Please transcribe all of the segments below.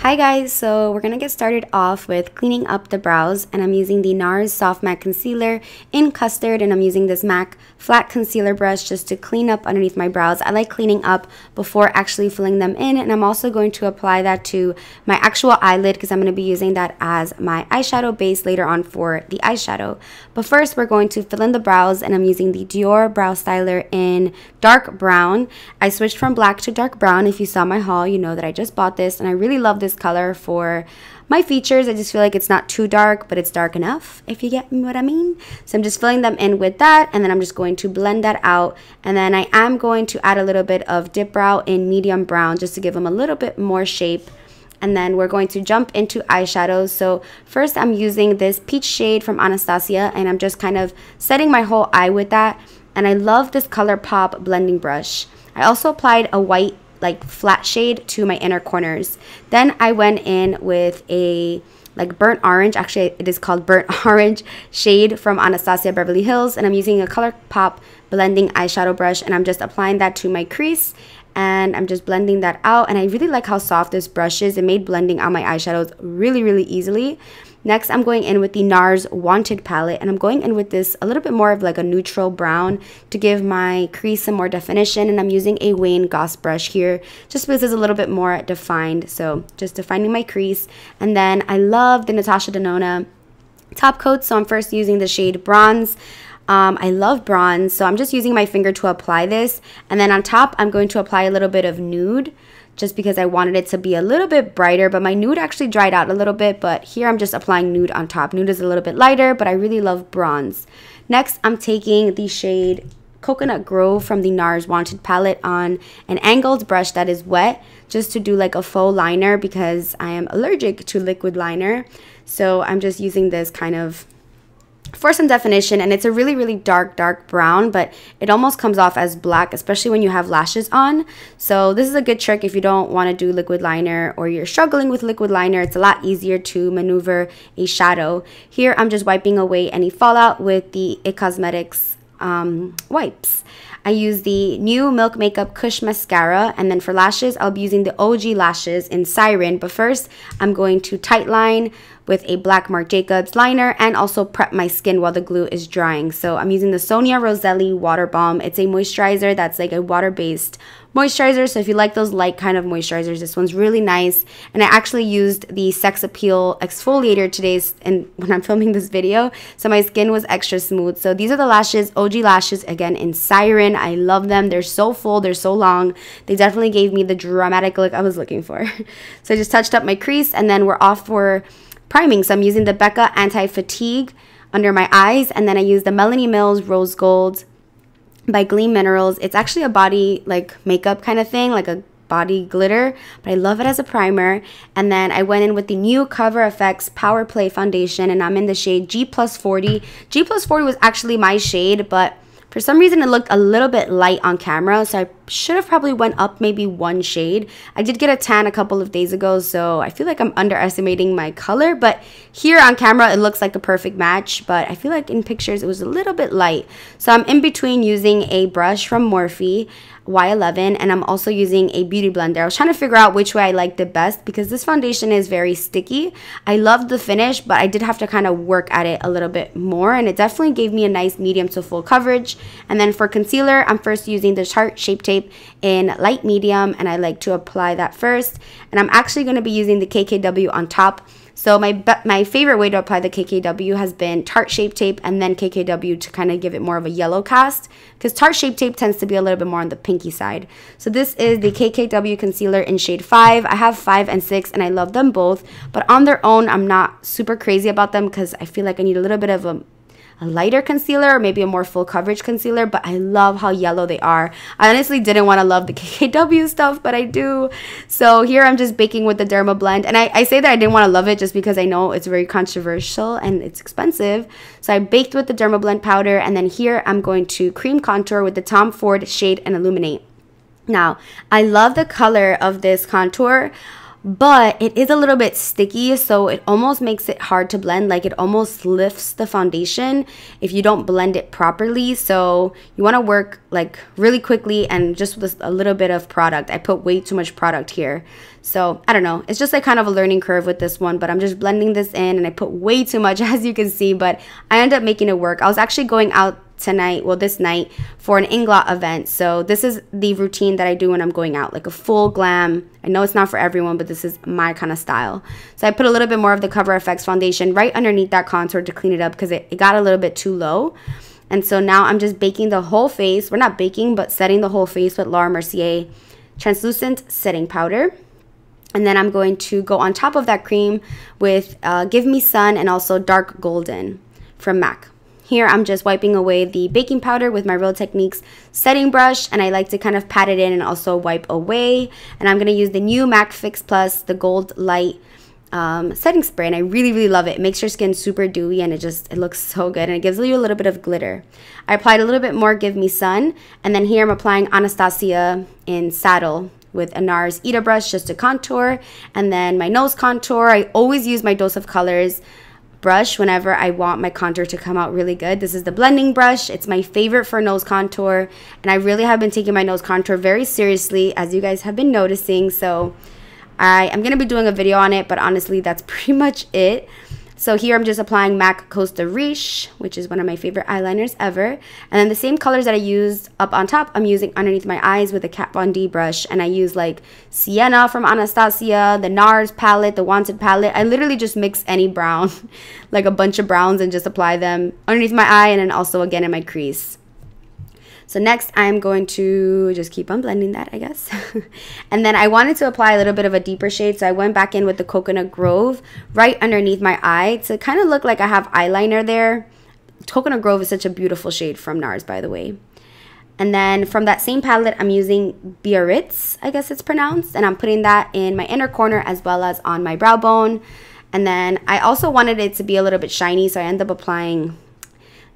Hi guys, so we're gonna get started off with cleaning up the brows, and I'm using the Nars Soft Matte Concealer in Custard, and I'm using this MAC flat concealer brush just to clean up underneath my brows. I like cleaning up before actually filling them in, and I'm also going to apply that to my actual eyelid because I'm going to be using that as my eyeshadow base later on for the eyeshadow. But first we're going to fill in the brows, and I'm using the Dior Brow Styler in dark brown. I switched from black to dark brown. If you saw my haul, you know that I just bought this, and I really love this color for my features. I just feel like it's not too dark, but it's dark enough, if you get what I mean. So I'm just filling them in with that, and then I'm just going to blend that out, and then I am going to add a little bit of dip brow in medium brown just to give them a little bit more shape. And then we're going to jump into eyeshadows. So first I'm using this peach shade from Anastasia, and I'm just kind of setting my whole eye with that, and I love this ColourPop blending brush. I also applied a white flat shade to my inner corners. Then I went in with a burnt orange, actually it is called burnt orange shade from Anastasia Beverly Hills, and I'm using a ColourPop blending eyeshadow brush, and I'm just applying that to my crease, and I'm just blending that out. And I really like how soft this brush is. It made blending out my eyeshadows really easily. Next, I'm going in with the Nars Wanted palette, and I'm going in with this a little bit more of like a neutral brown to give my crease some more definition. And I'm using a Wayne Goss brush here just because it's a little bit more defined. So just defining my crease. And then I love the Natasha Denona top coat, so I'm first using the shade Bronze. I love bronze, so I'm just using my finger to apply this. And then on top, I'm going to apply a little bit of nude, just because I wanted it to be a little bit brighter, but my nude actually dried out a little bit, but here I'm just applying nude on top. Nude is a little bit lighter, but I really love bronze. Next, I'm taking the shade Coconut Grove from the Nars Wanted palette on an angled brush that is wet, just to do like a faux liner because I am allergic to liquid liner. So I'm just using this kind of for some definition, and it's a really dark brown, but it almost comes off as black, especially when you have lashes on. So this is a good trick if you don't want to do liquid liner or you're struggling with liquid liner. It's a lot easier to maneuver a shadow. Here I'm just wiping away any fallout with the IT Cosmetics wipes. I use the new Milk Makeup Kush Mascara, and then for lashes, I'll be using the OG lashes in Siren. But first, I'm going to tight line with a black Marc Jacobs liner and also prep my skin while the glue is drying. So I'm using the Sonia Roselli Water Balm. It's a moisturizer that's like a water-based moisturizer, so if you like those light kind of moisturizers, this one's really nice. And I actually used the Sex Appeal exfoliator today and when I'm filming this video, so my skin was extra smooth. So these are the lashes, OG lashes, again in Siren. I love them. They're so full, they're so long. They definitely gave me the dramatic look I was looking for. So I just touched up my crease, and then we're off for priming. So I'm using the Becca Anti-Fatigue under my eyes, and then I use the Melanie Mills Rose Gold by Gleam Minerals. It's actually a body makeup kind of thing, like a body glitter, but I love it as a primer. And then I went in with the new Cover FX Power Play foundation, and I'm in the shade G+40. G+40 was actually my shade, but for some reason it looked a little bit light on camera, so I should have probably went up maybe one shade. I did get a tan a couple of days ago, so I feel like I'm underestimating my color, but here on camera it looks like a perfect match, but I feel like in pictures it was a little bit light. So I'm in between using a brush from Morphe Y11, and I'm also using a beauty blender. I was trying to figure out which way I liked it best because this foundation is very sticky. I love the finish, but I did have to kind of work at it a little bit more, and it definitely gave me a nice medium to full coverage. And then for concealer, I'm first using the Tarte Shape Tape in light medium, and I like to apply that first. And I'm actually going to be using the KKW on top. So my favorite way to apply the KKW has been Tarte Shape Tape and then KKW to kind of give it more of a yellow cast, because Tarte Shape Tape tends to be a little bit more on the pinky side. So this is the KKW Concealer in shade 5. I have 5 and 6, and I love them both. But on their own, I'm not super crazy about them because I feel like I need a little bit of a lighter concealer or maybe a more full coverage concealer, but I love how yellow they are. I honestly didn't want to love the KKW stuff, but I do. So here I'm just baking with the Dermablend, and I say that I didn't want to love it just because I know it's very controversial and it's expensive. So I baked with the Dermablend powder, and then here I'm going to cream contour with the Tom Ford shade and Illuminate. Now, I love the color of this contour. but it is a little bit sticky, so it almost makes it hard to blend. Like, it almost lifts the foundation if you don't blend it properly. So you want to work like really quickly and just with a little bit of product. I put way too much product here, so I don't know, it's just like kind of a learning curve with this one, but I'm just blending this in, and I put way too much as you can see, but I ended up making it work. I was actually going out tonight, well, this night, for an Inglot event. So this is the routine that I do when I'm going out, like a full glam. I know it's not for everyone, but this is my kind of style. So I put a little bit more of the Cover FX foundation right underneath that contour to clean it up because it got a little bit too low. And so now I'm just baking the whole face. We're not baking, but setting the whole face with Laura Mercier Translucent Setting Powder. And then I'm going to go on top of that cream with Give Me Sun and also Dark Golden from MAC. Here I'm just wiping away the baking powder with my Real Techniques setting brush, and I like to kind of pat it in and also wipe away. And I'm going to use the new MAC Fix Plus, the Gold Light setting spray, and I really love it. It makes your skin super dewy, and it looks so good, and it gives you a little bit of glitter. I applied a little bit more Give Me Sun, and then here I'm applying Anastasia in Saddle with a Nars Ita brush just to contour, and then my nose contour. I always use my Dose of Colors brush whenever I want my contour to come out really good. This is the blending brush. It's my favorite for nose contour, and I really have been taking my nose contour very seriously, as you guys have been noticing. So I am going to be doing a video on it, but honestly that's pretty much it. So here I'm just applying MAC Costa Riche, which is one of my favorite eyeliners ever. And then the same colors that I used up on top, I'm using underneath my eyes with a Kat Von D brush. And I use like Sienna from Anastasia, the Nars palette, the Wanted palette. I literally just mix any brown, like a bunch of browns, and just apply them underneath my eye and then also again in my crease. So next I'm going to just keep on blending that, I guess. And then I wanted to apply a little bit of a deeper shade, so I went back in with the Coconut Grove right underneath my eye to kind of look like I have eyeliner there. Coconut Grove is such a beautiful shade from Nars, by the way. And then from that same palette, I'm using Biarritz, I guess it's pronounced, and I'm putting that in my inner corner as well as on my brow bone. And then I also wanted it to be a little bit shiny, so I ended up applying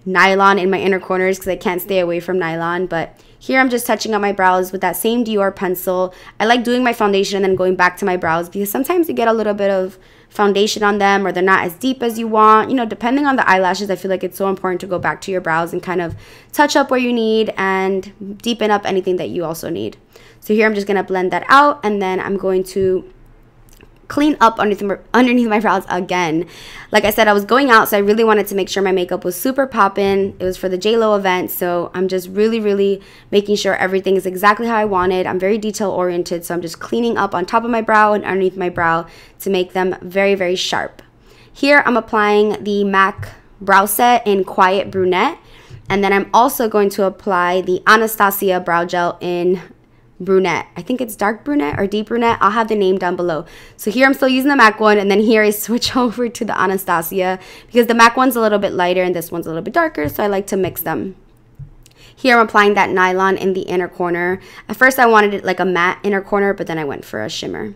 nylon in my inner corners because I can't stay away from nylon. But here I'm just touching up my brows with that same Dior pencil. I like doing my foundation and then going back to my brows because sometimes you get a little bit of foundation on them, or they're not as deep as you want. You know, depending on the eyelashes, I feel like it's so important to go back to your brows and kind of touch up where you need and deepen up anything that you also need. So here I'm just going to blend that out, and then I'm going to clean up underneath my brows again. Like I said, I was going out, so I really wanted to make sure my makeup was super poppin'. It was for the JLo event, so I'm just really making sure everything is exactly how I wanted. I'm very detail oriented, so I'm just cleaning up on top of my brow and underneath my brow to make them very sharp. Here I'm applying the MAC Brow Set in Quiet Brunette, and then I'm also going to apply the Anastasia Brow Gel in Brunette. I think it's dark brunette or deep brunette. I'll have the name down below. So here I'm still using the MAC one, and then here I switch over to the Anastasia because the MAC one's a little bit lighter and this one's a little bit darker, so I like to mix them. Here I'm applying that nylon in the inner corner. At first I wanted it like a matte inner corner, but then I went for a shimmer.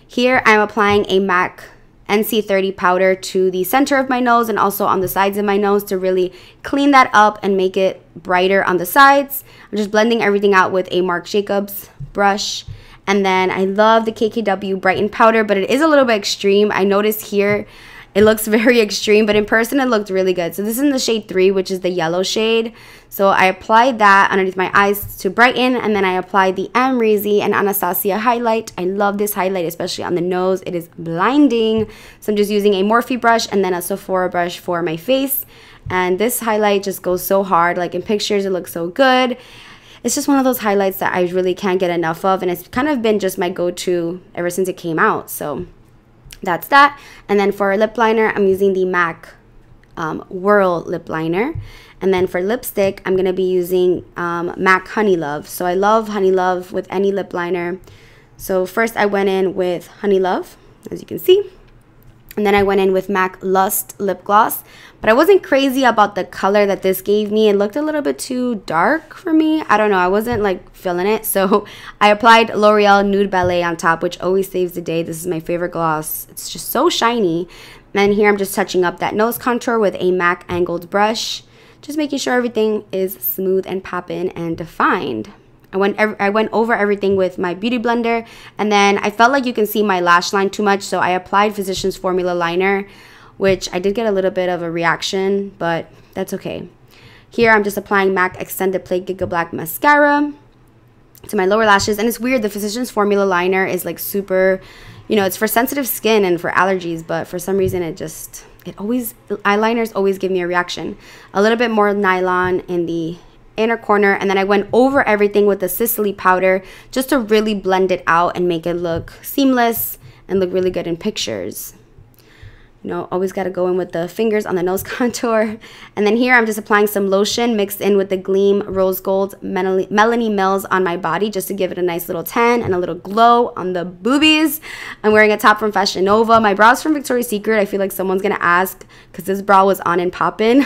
Here I'm applying a MAC NC30 powder to the center of my nose and also on the sides of my nose to really clean that up and make it brighter on the sides. I'm just blending everything out with a Marc Jacobs brush. And then I love the KKW Brightening Powder, but it is a little bit extreme. I noticed here it looks very extreme, but in person it looked really good. So this is in the shade 3, which is the yellow shade. So I applied that underneath my eyes to brighten, and then I applied the Amrezy and Anastasia Highlight. I love this highlight, especially on the nose. It is blinding. So I'm just using a Morphe brush and then a Sephora brush for my face. And this highlight just goes so hard. Like in pictures, it looks so good. It's just one of those highlights that I really can't get enough of, and it's kind of been just my go-to ever since it came out. So that's that. And then for a lip liner, I'm using the MAC Whirl Lip Liner. And then for lipstick, I'm going to be using MAC Honey Love. So I love Honey Love with any lip liner. So first I went in with Honey Love, as you can see. And then I went in with MAC Lust Lip Gloss. But I wasn't crazy about the color that this gave me. It looked a little bit too dark for me. I don't know. I wasn't like feeling it. So I applied L'Oreal Nude Ballet on top, which always saves the day. This is my favorite gloss. It's just so shiny. And here I'm just touching up that nose contour with a MAC angled brush. Just making sure everything is smooth and poppin' and defined. I went over everything with my beauty blender, and then I felt like you can see my lash line too much, so I applied Physicians Formula liner, which I did get a little bit of a reaction, but that's okay. Here I'm just applying MAC Extended Play Giga Black Mascara to my lower lashes. And it's weird, the Physicians Formula liner is like super, you know, it's for sensitive skin and for allergies, but for some reason eyeliners always give me a reaction. A little bit more nylon in the inner corner, and then I went over everything with the Sicily powder just to really blend it out and make it look seamless and look really good in pictures. You know, always got to go in with the fingers on the nose contour. And then here I'm just applying some lotion mixed in with the Gleam Rose Gold Melanie Mills on my body just to give it a nice little tan and a little glow on the boobies. I'm wearing a top from Fashion Nova. My brow's from Victoria's Secret. I feel like someone's going to ask because this brow was on and poppin'.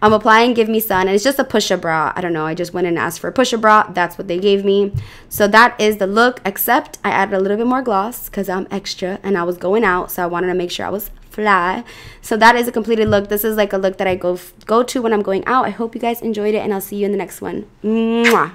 I'm applying Give Me Sun, and it's just a push-up brow. I don't know. I just went and asked for a push-up brow. That's what they gave me. So that is the look, except I added a little bit more gloss because I'm extra and I was going out, so I wanted to make sure I was fly. So that is a completed look. This is like a look that I go to when I'm going out. I hope you guys enjoyed it, and I'll see you in the next one. Mwah.